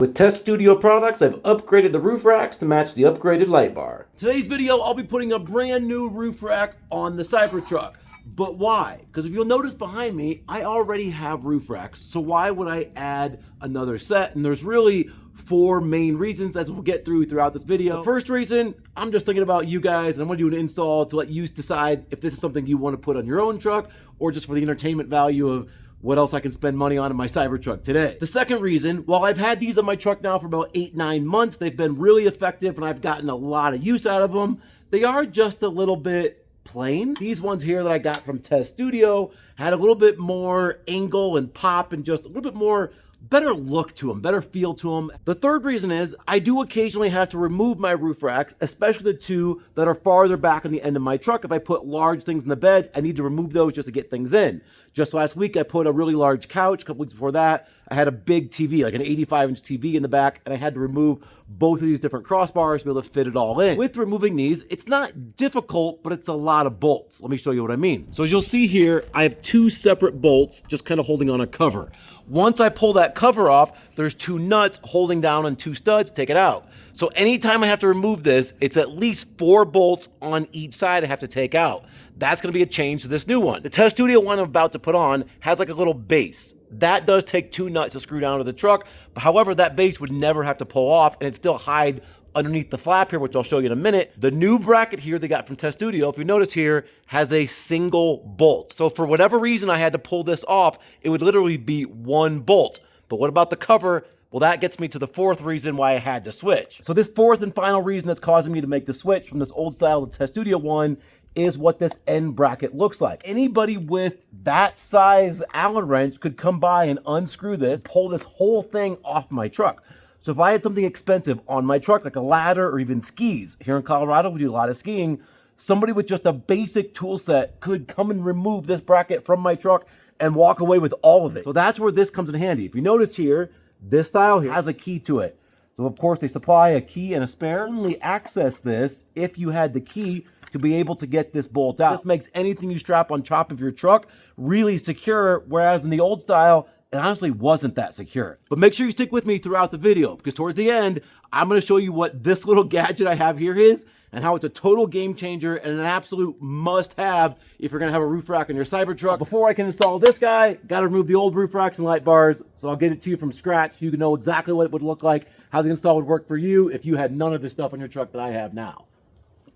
With Tesstudio products, I've upgraded the roof racks to match the upgraded light bar. Today's video, I'll be putting a brand new roof rack on the Cybertruck. But why? Because if you'll notice behind me, I already have roof racks. So why would I add another set? And there's really four main reasons, as we'll get throughout this video. The first reason, I'm just thinking about you guys, and I'm gonna do an install to let you decide if this is something you want to put on your own truck or just for the entertainment value of what else I can spend money on in my Cybertruck today. The second reason, while I've had these on my truck now for about 8-9 months, they've been really effective and I've gotten a lot of use out of them. They are just a little bit plain. These ones here that I got from Tesstudio had a little bit more angle and pop and just a little bit more better look to them, better feel to them. The third reason is I do occasionally have to remove my roof racks, especially the two that are farther back on the end of my truck. If I put large things in the bed, I need to remove those just to get things in. Just last week, I put a really large couch. A couple weeks before that, I had a big TV, like an 85-inch TV in the back, and I had to remove both of these different crossbars to be able to fit it all in. With removing these, it's not difficult, but it's a lot of bolts. Let me show you what I mean. So as you'll see here, I have two separate bolts just kind of holding on a cover. Once I pull that cover off, there's two nuts holding down on two studs to take it out. So anytime I have to remove this, it's at least 4 bolts on each side I have to take out. That's gonna be a change to this new one. The Tesstudio one I'm about to put on has like a little base. That does take 2 nuts to screw down to the truck, but however, that base would never have to pull off and it'd still hide underneath the flap here, which I'll show you in a minute. The new bracket here they got from Tesstudio, if you notice here, has a single bolt. So for whatever reason I had to pull this off, it would literally be 1 bolt. But what about the cover? Well, that gets me to the fourth reason why I had to switch. So this fourth and final reason that's causing me to make the switch from this old style to Tesstudio one is what this end bracket looks like. Anybody with that size Allen wrench could come by and unscrew this, pull this whole thing off my truck. So if I had something expensive on my truck, like a ladder or even skis, here in Colorado we do a lot of skiing, somebody with just a basic tool set could come and remove this bracket from my truck and walk away with all of it. So that's where this comes in handy. If you notice here, this style here has a key to it. So of course they supply a key and a spare. Only access this if you had the key to be able to get this bolt out. This makes anything you strap on top of your truck really secure, whereas in the old style, it honestly wasn't that secure. But make sure you stick with me throughout the video because towards the end, I'm gonna show you what this little gadget I have here is and how it's a total game changer and an absolute must-have if you're gonna have a roof rack on your Cybertruck. Before I can install this guy, gotta remove the old roof racks and light bars, so I'll get it to you from scratch so you can know exactly what it would look like, how the install would work for you if you had none of this stuff on your truck that I have now.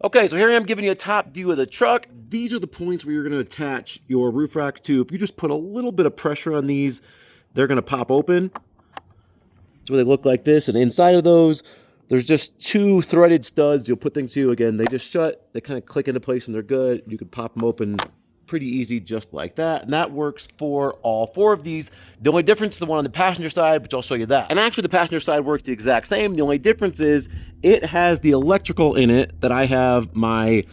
Okay, so here I am giving you a top view of the truck. These are the points where you're gonna attach your roof rack to. If you just put a little bit of pressure on these, they're gonna pop open. So they look like this, and inside of those, there's just 2 threaded studs you'll put things to. Again, they just shut, they kind of click into place and they're good. You can pop them open pretty easy just like that. And that works for all 4 of these. The only difference is the one on the passenger side, which I'll show you that. And actually the passenger side works the exact same. The only difference is it has the electrical in it that I have my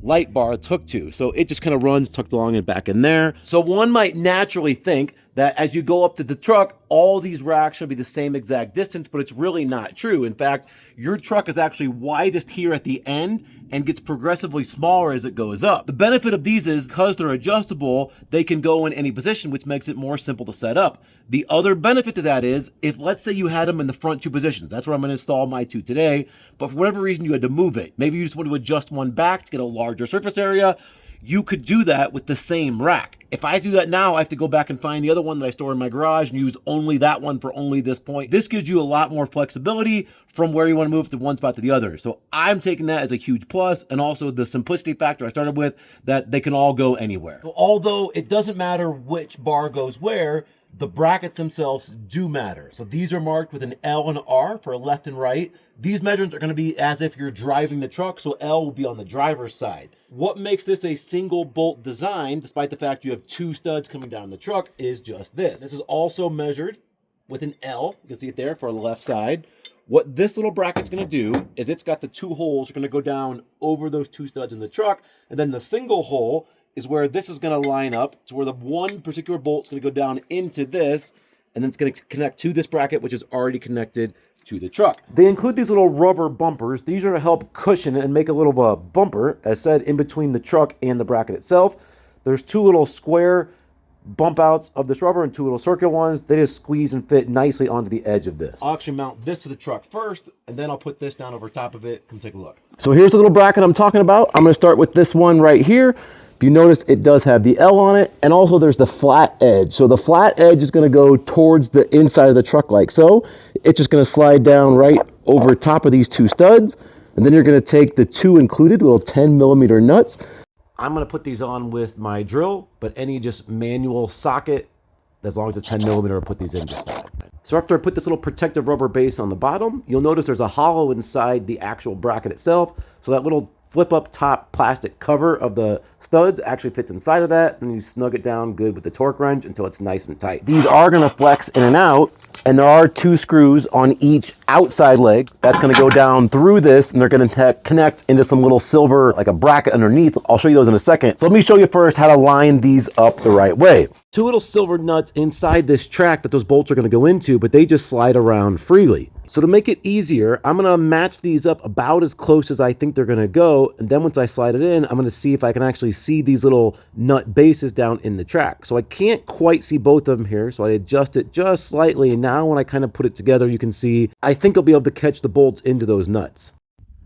light bar it's hooked to. So it just kind of runs tucked along and back in there. So one might naturally think that as you go up to the truck, all these racks should be the same exact distance, but it's really not true. In fact, your truck is actually widest here at the end and gets progressively smaller as it goes up. The benefit of these is because they're adjustable, they can go in any position, which makes it more simple to set up. The other benefit to that is if let's say you had them in the front 2 positions, that's where I'm gonna install my 2 today, but for whatever reason you had to move it. Maybe you just want to adjust one back to get a larger surface area. You could do that with the same rack. If I do that now, I have to go back and find the other one that I store in my garage and use only that one for only this point. This gives you a lot more flexibility from where you want to move from one spot to the other. So I'm taking that as a huge plus, and also the simplicity factor I started with, that they can all go anywhere. So although it doesn't matter which bar goes where, the brackets themselves do matter. So these are marked with an L and R for left and right. These measurements are going to be as if you're driving the truck, so L will be on the driver's side. What makes this a single bolt design, despite the fact you have 2 studs coming down the truck, is just this. This is also measured with an L. You can see it there for the left side. What this little bracket's going to do is it's got the 2 holes that are going to go down over those 2 studs in the truck, and then the single hole is where this is going to line up to where the one particular bolt is going to go down into this, and then it's going to connect to this bracket, which is already connected to the truck. They include these little rubber bumpers. These are to help cushion and make a little bumper, as said, in between the truck and the bracket itself. There's 2 little square bump outs of this rubber and 2 little circular ones. They just squeeze and fit nicely onto the edge of this. I'll actually mount this to the truck first, and then I'll put this down over top of it. Come take a look. So here's the little bracket I'm talking about. I'm going to start with this one right here. If you notice, it does have the L on it, and also there's the flat edge. So the flat edge is going to go towards the inside of the truck like so. It's just going to slide down right over top of these 2 studs, and then you're going to take the 2 included little 10mm nuts. I'm going to put these on with my drill, but any just manual socket, as long as it's 10mm, I'll put these in just fine. So after I put this little protective rubber base on the bottom, you'll notice there's a hollow inside the actual bracket itself. So that little flip up top plastic cover of the studs actually fits inside of that, and you snug it down good with the torque wrench until it's nice and tight. These are going to flex in and out, and there are 2 screws on each outside leg. That's going to go down through this, and they're going to connect into some little silver, like a bracket underneath. I'll show you those in a second. So let me show you first how to line these up the right way. 2 little silver nuts inside this track that those bolts are going to go into, but they just slide around freely. So to make it easier, I'm going to match these up about as close as I think they're going to go. And then once I slide it in, I'm going to see if I can actually see these little nut bases down in the track. So I can't quite see both of them here. So I adjust it just slightly. And now when I kind of put it together, you can see, I think I'll be able to catch the bolts into those nuts.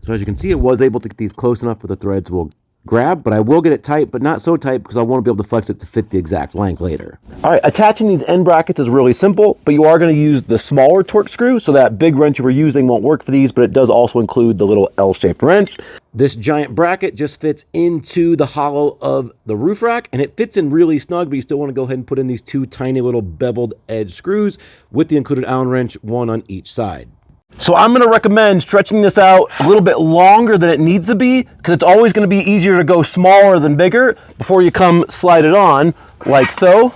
So as you can see, it was able to get these close enough where the threads will grab, but I will get it tight, but not so tight because I won't be able to flex it to fit the exact length later. All right, attaching these end brackets is really simple, but you are going to use the smaller torque screw, so that big wrench you were using won't work for these, but it does also include the little L-shaped wrench. This giant bracket just fits into the hollow of the roof rack, and it fits in really snug, but you still want to go ahead and put in these 2 tiny little beveled edge screws with the included Allen wrench, 1 on each side. So I'm going to recommend stretching this out a little bit longer than it needs to be, because it's always going to be easier to go smaller than bigger before you come slide it on, like so.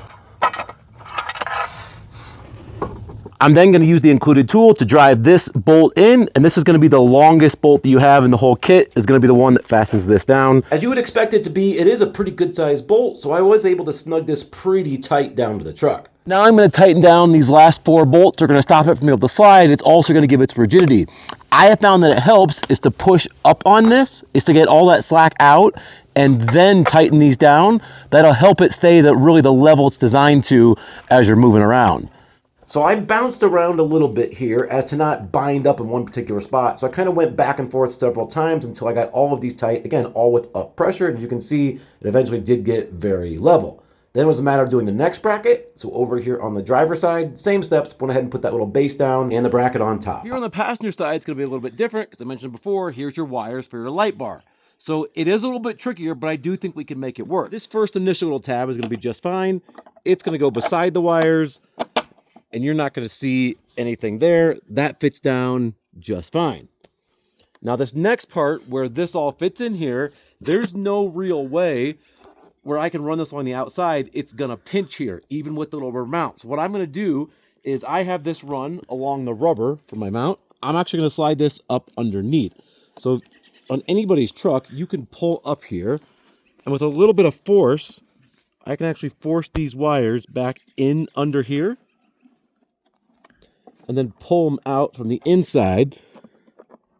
I'm then going to use the included tool to drive this bolt in, and this is going to be the longest bolt that you have in the whole kit, is going to be the one that fastens this down. As you would expect it to be, it is a pretty good sized bolt, so I was able to snug this pretty tight down to the truck. Now I'm going to tighten down these last 4 bolts. They're going to stop it from being able to slide. It's also going to give it rigidity. I have found that it helps is to push up on this, is to get all that slack out, and then tighten these down. That'll help it stay really the level it's designed to as you're moving around. So I bounced around a little bit here as to not bind up in one particular spot. So I kind of went back and forth several times until I got all of these tight, again, all with up pressure. And as you can see, it eventually did get very level. Then it was a matter of doing the next bracket. So over here on the driver's side, same steps, went ahead and put that little base down and the bracket on top. Here on the passenger side, it's going to be a little bit different because I mentioned before, here's your wires for your light bar. So it is a little bit trickier, but I do think we can make it work. This first initial little tab is going to be just fine. It's going to go beside the wires, and you're not going to see anything there. That fits down just fine. Now this next part where this all fits in here, there's no real way where I can run this on the outside. It's going to pinch here, even with the little rubber mount. So what I'm going to do is I have this run along the rubber for my mount. I'm actually going to slide this up underneath. So on anybody's truck, you can pull up here, and with a little bit of force, I can actually force these wires back in under here, and then pull them out from the inside,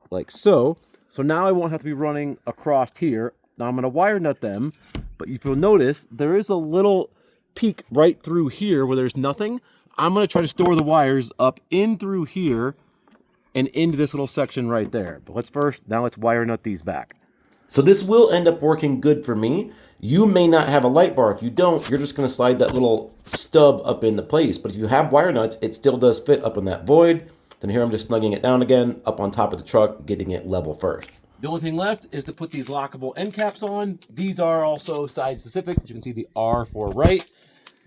like so. So now I won't have to be running across here. Now I'm gonna wire nut them, but if you'll notice, there is a little peak right through here where there's nothing. I'm gonna try to store the wires up in through here and into this little section right there. But let's wire nut these back. So this will end up working good for me. You may not have a light bar. If you don't, you're just gonna slide that little stub up into place. But if you have wire nuts, it still does fit up in that void. Then here I'm just snugging it down again, up on top of the truck, getting it level first. The only thing left is to put these lockable end caps on. These are also size specific. As you can see, the R for right.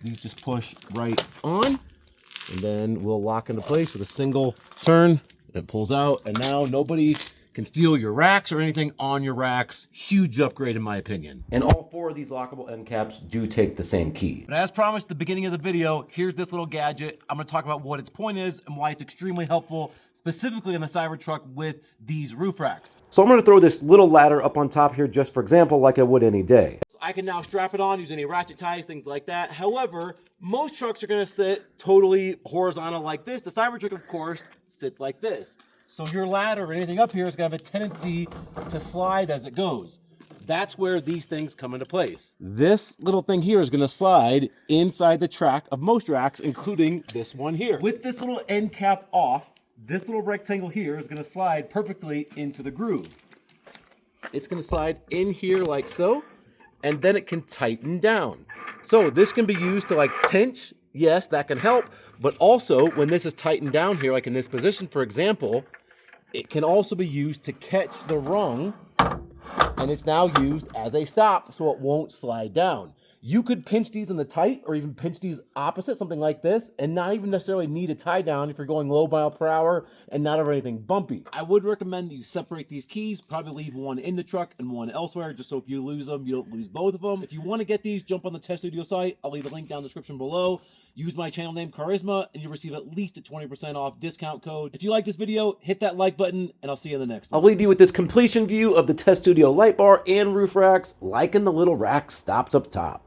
These just push right on, and then we'll lock into place with a single turn. It pulls out, and now nobody can steal your racks or anything on your racks. Huge upgrade in my opinion. And all 4 of these lockable end caps do take the same key. But as promised at the beginning of the video, here's this little gadget. I'm gonna talk about what its point is and why it's extremely helpful, specifically in the Cybertruck with these roof racks. So I'm gonna throw this little ladder up on top here just for example, like I would any day. So I can now strap it on, use any ratchet ties, things like that. However, most trucks are gonna sit totally horizontal like this. The Cybertruck, of course, sits like this. So your ladder or anything up here is gonna have a tendency to slide as it goes. that's where these things come into place. This little thing here is going to slide inside the track of most racks, including this one here. With this little end cap off, this little rectangle here is going to slide perfectly into the groove. It's going to slide in here like so, and then it can tighten down. So this can be used to like pinch. Yes, that can help, but also when this is tightened down here, like in this position, for example, it can also be used to catch the rung, and it's now used as a stop so it won't slide down. You could pinch these in the tight or even pinch these opposite, something like this, and not even necessarily need a tie down if you're going low mile per hour and not over anything bumpy. I would recommend that you separate these keys, probably leave one in the truck and one elsewhere, just so if you lose them, you don't lose both of them. If you want to get these, jump on the Tesstudio site. I'll leave a link down in the description below. Use my channel name, CARisma, and you'll receive at least a 20% off discount code. If you like this video, hit that like button, and I'll see you in the next one. I'll leave you with this completion view of the Tesstudio light bar and roof racks, like in the little rack stops up top.